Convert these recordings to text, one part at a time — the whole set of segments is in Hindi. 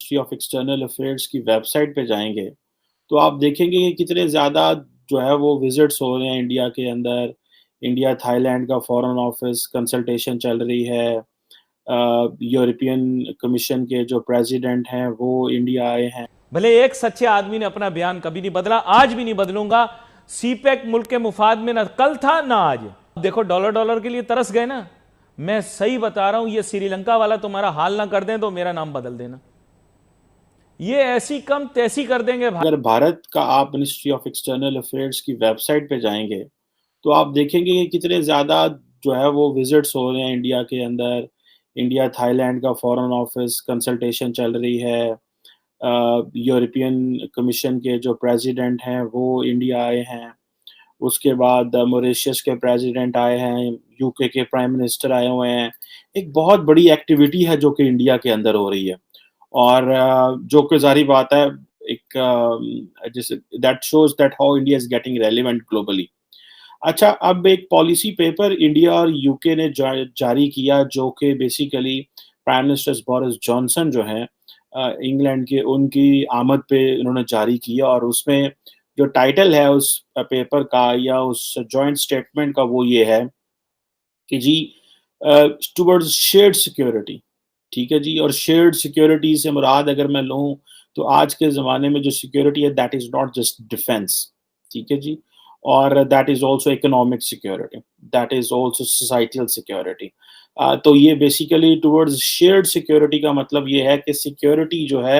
मिनिस्ट्री ऑफ एक्सटर्नल अफेयर्स की वेबसाइट पे जाएँगे, तो आप देखेंगे कि कितने ज़्यादा जो है वो विज़िट्स हो रहे हैं इंडिया के अंदर। इंडिया थाईलैंड का फ़ॉरेन ऑफ़िस कंसल्टेशन चल रही है। यूरोपियन कमीशन के जो प्रेज़िडेंट हैं, वो इंडिया आए हैं। भले एक सच्चे आदमी ने अपना बयान कभी नहीं बदला, आज भी नहीं बदलूंगा। सीपैक मुल्क के मुफाद में ना कल था ना आज। देखो डॉलर डॉलर के लिए तरस गए ना। मैं सही बता रहा हूं, ये श्रीलंका वाला तुम्हारा हाल ना कर दें तो मेरा नाम बदल देना। ये ऐसी कम तैसी कर देंगे भाई। अगर भारत का आप मिनिस्ट्री ऑफ एक्सटर्नल अफेयर्स की वेबसाइट पे जाएँगे, तो आप देखेंगे कि कितने ज़्यादा जो है वो विज़िट्स हो रहे हैं इंडिया के अंदर। इंडिया थाईलैंड का फ़ॉरेन ऑफ़िस कंसल्टेशन चल रही है। यूरोपियन कमीशन के जो प्रेज़िडेंट हैं, वो इंडिया आए हैं। उसके बाद मॉरिशस के प्रेज़िडेंट आए हैं, यूके के प्राइम मिनिस्टर आए हुए हैं। एक बहुत बड़ी एक्टिविटी है जो कि इंडिया के अंदर हो रही है। और जो कि ज़ाहिर बात है, एक जैसे that shows that how India is getting relevant globally. अच्छा, अब एक पॉलिसी पेपर इंडिया और यूके ने जारी किया, जो कि basically prime minister Boris Johnson जो हैं इंग्लैंड के, उनकी आमद पे उन्होंने जारी किया। और उसमें जो टाइटल है उस पेपर का या उस जॉइंट स्टेटमेंट का, वो ये है कि जी टुवर्ड्स शेयर्ड सिक्योरिटी। ठीक है जी। और शेयर्ड सिक्योरिटी से मुराद अगर मैं लूँ, तो आज के ज़माने में जो सिक्योरिटी है, that is not just defence. ठीक है जी। और that is also economic security, that is also societal security. तो ये बेसिकली टुवर्ड्स शेयर्ड सिक्योरिटी का मतलब ये है कि सिक्योरिटी जो है,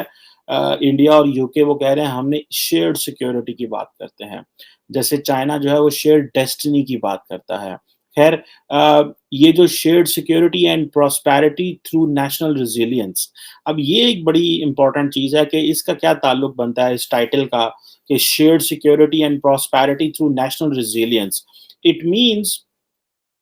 इंडिया और यूके वो कह रहे हैं हमने शेयर्ड सिक्योरिटी की बात करते हैं। जैसे चाइना जो है वो शेयर्ड डेस्टिनी की बात करता है। खैर, ये जो shared security and prosperity through national resilience, अब ये एक बड़ी इम्पोर्टेंट चीज़ है कि इसका क्या ताल्लुक बनता है इस टाइटल का, कि shared security and prosperity through national resilience. It means,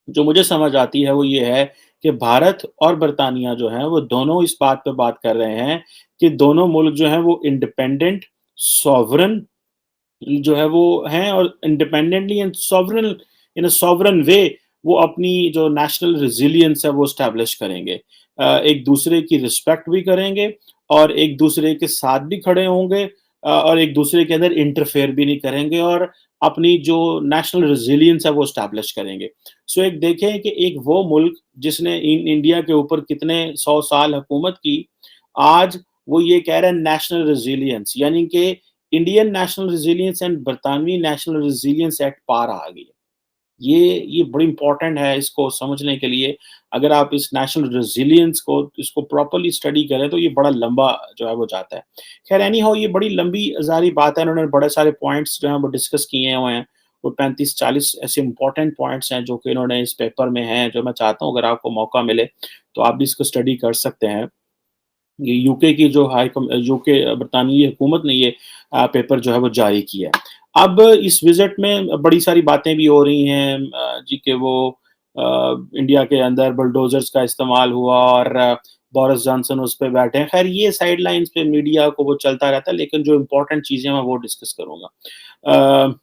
जो मुझे समझ आती है वो ये है कि भारत और बर्तानिया जो हैं वो दोनों इस बात पे बात कर रहे हैं कि दोनों मुल्क जो हैं वो इंडिपेंडेंट, सॉवरेन जो है वो हैं, और independently and sovereign in a sovereign way वो अपनी जो नेशनल रेज़िलियंस है वो एस्टेब्लिश करेंगे। एक दूसरे की रिस्पेक्ट भी करेंगे और एक दूसरे के साथ भी खड़े होंगे, और एक दूसरे के अंदर इंटरफेयर भी नहीं करेंगे, और अपनी जो नेशनल रेज़िलियंस है वो एस्टेब्लिश करेंगे। सो एक देखें कि एक वो मुल्क जिसने इंडिया के ऊपर कितने 100 साल हुकूमत की, आज वो ये कह रहा है नेशनल रेज़िलियंस, यानी कि इंडियन नेशनल रेज़िलियंस एंड बरतानवी नेशनल रेज़िलियंस एट पार आ गई है। ये बड़ी इम्पोर्टेंट है इसको समझने के लिए। अगर आप इस नेशनल रेज़िलियंस को इसको प्रॉपर्ली स्टडी करें, तो ये बड़ा लंबा जो है वो जाता है। ख़ैर एनी हाउ, ये बड़ी लंबी ज़ाहिर बात है, उन्होंने बड़े सारे पॉइंट्स जो हैं वो डिस्कस किए हुए हैं। वो 35-40 ऐसे इम्पोर्टेंट पॉइंट्स हैं जो कि इन्होंने इस पेपर में हैं, जो मैं चाहता हूँ अगर आपको मौका मिले, तो आप भी इसको स्टडी कर सकते हैं। ये यूके की जो यूके बरतानवी हुकूमत ने ये पेपर जो है वो जारी किया है। अब इस विज़िट में बड़ी सारी बातें भी हो रही हैं, जी, कि वो इंडिया के अंदर बुलडोज़र्स का इस्तेमाल हुआ और बोरिस जॉनसन उस पे बैठे हैं। ख़ैर ये साइडलाइन्स पे मीडिया को वो चलता रहता है, लेकिन जो इम्पोर्टेंट चीज़ें मैं वो डिस्कस करूँगा। अ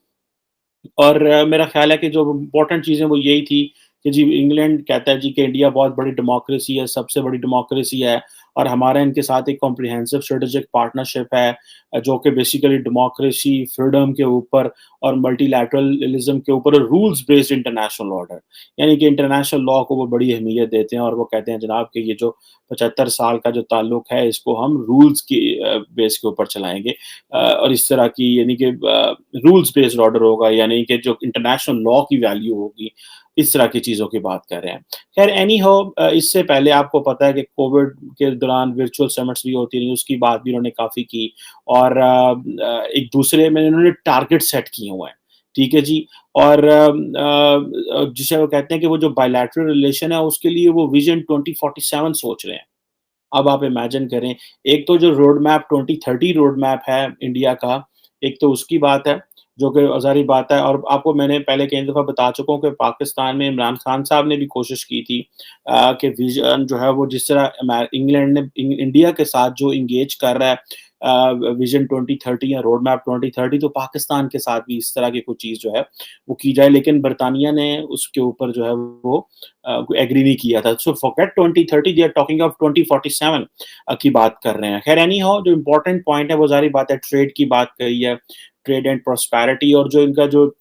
और मेरा ख़्याल है कि जो इम्पोर्टेंट चीज़ें वो यही थी कि जी, इंग्लैंड कहता है जी कि इंडिया बहुत बड़ी डेमोक्रेसी है, सबसे बड़ी डेमोक्रेसी है, और हमारा इनके साथ एक कॉम्प्रिहेंसिव स्ट्रेटेजिक पार्टनरशिप है, जो कि बेसिकली डेमोक्रेसी, फ्रीडम के ऊपर और मल्टीलैटरलिज़्म के ऊपर और रूल्स बेस्ड इंटरनेशनल ऑर्डर, यानी कि इंटरनेशनल लॉ को वो बड़ी अहमियत देते हैं, और वो कहते हैं जनाब कि ये जो 75 साल का जो ताल्लुक है, इसको हम रूल्स की बेस के ऊपर चलाएँगे। और इस तरह की, यानी कि रूल्स बेस्ड ऑर्डर होगा, यानी कि जो इंटरनेशनल लॉ की वैल्यू होगी, इस तरह की चीज़ों की बात कर रहे हैं। ख़ैर एनी हाउ, इससे पहले आपको पता है कि कोविड के दौरान वर्चुअल समिट्स भी होती रहीं, उसकी बात भी उन्होंने काफ़ी की, और एक दूसरे में उन्होंने टारगेट सेट किए हुए हैं। ठीक है जी। और जिसे वो कहते हैं कि वो जो बायलैटरल रिलेशन है उसके लिए वो विज़न 2047 सोच रहे हैं। अब आप इमेजिन करें, एक तो जो रोड मैप 2030 रोड मैप है इंडिया का, एक तो उसकी बात है, जो कि ज़ाहिर बात है। और आपको मैंने पहले कई दफ़ा बता चुका हूँ कि पाकिस्तान में इमरान खान साहब ने भी कोशिश की थी कि विज़न जो है वो जिस तरह इंग्लैंड ने इंडिया के साथ जो एंगेज कर रहा है विज़न 2030 या रोड मैप 2030, तो पाकिस्तान के साथ भी इस तरह की कोई चीज़ जो है वो की जाए, लेकिन बरतानिया ने उसके ऊपर जो है वो एग्री नहीं किया था। So forget 2030, they are talking of 2047 की बात कर रहे हैं। खैर एनी हाउ, जो इम्पोर्टेंट पॉइंट है वो ज़ाहिर बात है ट्रेड की बात कही है, ट्रेड एंड प्रॉस्पेरिटी, और जो इनका जो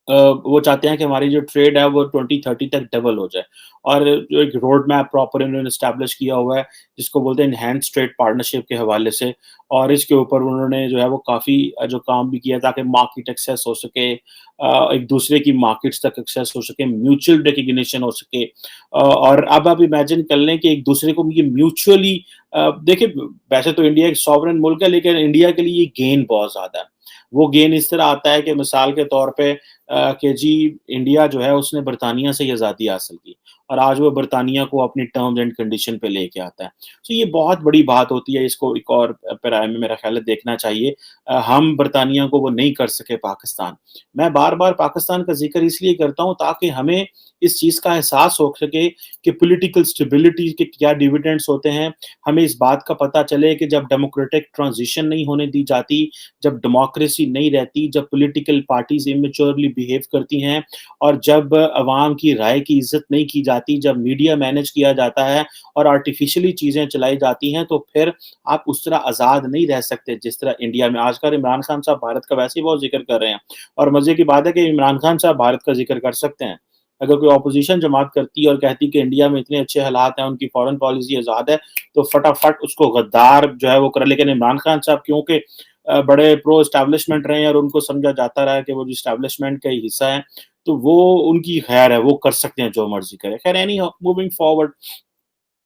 वो चाहते हैं कि हमारी जो ट्रेड है वो 2030 तक डबल हो जाए। और जो एक रोड मैप प्रॉपर इन्होंने एस्टैब्लिश किया हुआ है, जिसको बोलते हैं एनहांस्ड ट्रेड पार्टनरशिप के हवाले से, और इसके ऊपर उन्होंने जो है वो काफ़ी जो काम भी किया ताकि मार्केट एक्सेस हो सके, एक दूसरे की मार्केट्स तक एक्सेस हो सके, म्यूचुअल रिकॉग्निशन हो सके। और अब आप इमेजिन कर लें कि एक दूसरे को ये म्यूचुअली देखिए, वैसे तो इंडिया एक सॉवरेन मुल्क है, लेकिन इंडिया के लिए ये गेन बहुत ज़्यादा है। वो गेन इस तरह आता है कि मिसाल के तौर पे कि जी इंडिया जो है उसने बरतानिया से आज़ादी हासिल की, और आज वो बरतानिया को अपनी टर्म्स एंड कंडीशन पे लेके आता है। तो ये बहुत बड़ी बात होती है, इसको एक और पैराए में मेरा ख़्याल है देखना चाहिए। हम बरतानिया को वो नहीं कर सके पाकिस्तान। मैं बार-बार पाकिस्तान का ज़िक्र इसलिए करता हूँ ताकि हमें इस चीज़ का एहसास हो सके कि पॉलिटिकल स्टेबिलिटी के क्या डिविडेंड्स होते हैं। हमें इस बात का पता चले कि जब डेमोक्रेटिक ट्रांज़िशन नहीं होने दी जाती, जब डेमोक्रेसी नहीं रहती, जब पॉलिटिकल पार्टीज़ इमैच्योरली बिहेव करती हैं, और जब अवाम की राय की इज़्ज़त नहीं की जाती, जब मीडिया मैनेज किया जाता है और आर्टिफ़िशियली चीज़ें चलाई जाती हैं, तो फिर आप उस तरह आज़ाद नहीं रह सकते जिस तरह इंडिया में। आजकल इमरान खान साहब भारत का वैसे ही बहुत ज़िक्र कर रहे हैं, और मज़े की बात है कि इमरान खान साहब भारत का ज़िक्र कर सकते हैं। अगर कोई ऑपोज़िशन जमात करती है और कहती है कि इंडिया में इतने अच्छे हालात हैं, उनकी फ़ॉरेन पॉलिसी आज़ाद है, तो फटाफट उसको गद्दार जो है वो करे। लेकिन इमरान खान साहब क्योंकि बड़े प्रो एस्टैब्लिशमेंट रहे हैं और उनको समझा जाता रहा है कि वो जो एस्टैब्लिशमेंट का ही हिस्सा है, तो वो उनकी खैर है, वो कर सकते हैं जो मर्ज़ी करें। खैर एनी हाउ, मूविंग फॉरवर्ड,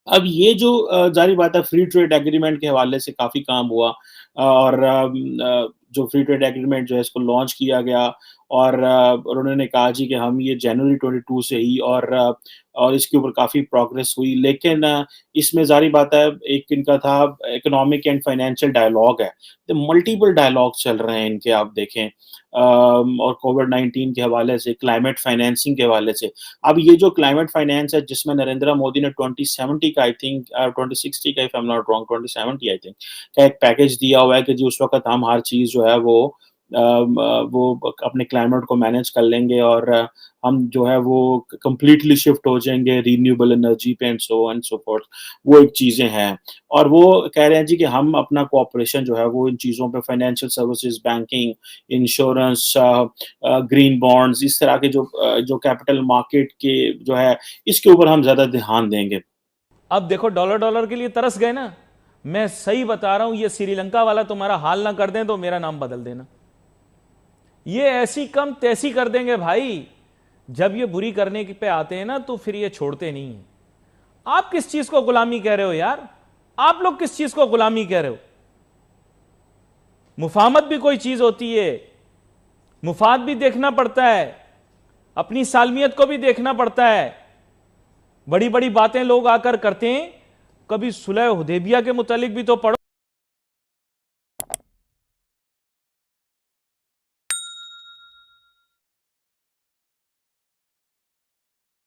अब ये जो ज़ाहिर बात है फ्री ट्रेड एग्रीमेंट के हवाले से काफ़ी काम हुआ, और जो फ्री ट्रेड एग्रीमेंट जो है इसको लॉन्च किया गया, और उन्होंने कहा जी कि हम ये जनवरी 22 से ही, और इसके ऊपर काफ़ी प्रोग्रेस हुई। लेकिन इसमें ज़ाहिर बात है एक इनका था इकोनॉमिक एंड फाइनेंशियल डायलॉग है। तो मल्टीपल डायलॉग चल रहे हैं इनके, आप देखें और कोविड-19 के हवाले से, क्लाइमेट फाइनेंसिंग के हवाले से। अब ये जो क्लाइमेट फाइनेंस है जिसमें नरेंद्र मोदी ने 2070 का आई थिंक 2060 का, if I am not wrong 2070 I think का एक पैकेज दिया हुआ है कि जी उस वक़्त हम हर चीज़ जो है वो अपने क्लाइमेट को मैनेज कर लेंगे, और हम जो है वो कंप्लीटली शिफ्ट हो जाएँगे रिन्यूएबल एनर्जी पे, and so on and so fourth. वो एक चीज़ें हैं, और वो कह रहे हैं जी कि हम अपना कोऑपरेशन जो है वो इन चीज़ों पे financial services, banking, insurance, green bonds, इस तरह के जो कैपिटल मार्केट के जो है, इसके ऊपर हम ज़्यादा ध्यान देंगे। अब देखो डॉलर डॉलर के लिए तरस गए ना। मैं सही बता रहा हूं, ये श्रीलंका वाला तुम्हारा हाल ना कर दें तो मेरा नाम बदल देना। ये ऐसी कम तैसी कर देंगे भाई। जब ये बुरी करने पे आते हैं ना तो फिर ये छोड़ते नहीं है। आप किस चीज को गुलामी कह रहे हो यार? आप लोग किस चीज को गुलामी कह रहे हो? मुफाहमत भी कोई चीज होती है, मुफाद भी देखना पड़ता है, अपनी सालमियत को भी देखना पड़ता है। बड़ी बड़ी बातें लोग आकर करते हैं। कभी सुलह हुदैबिया के मुतालिक भी तो पढ़ो।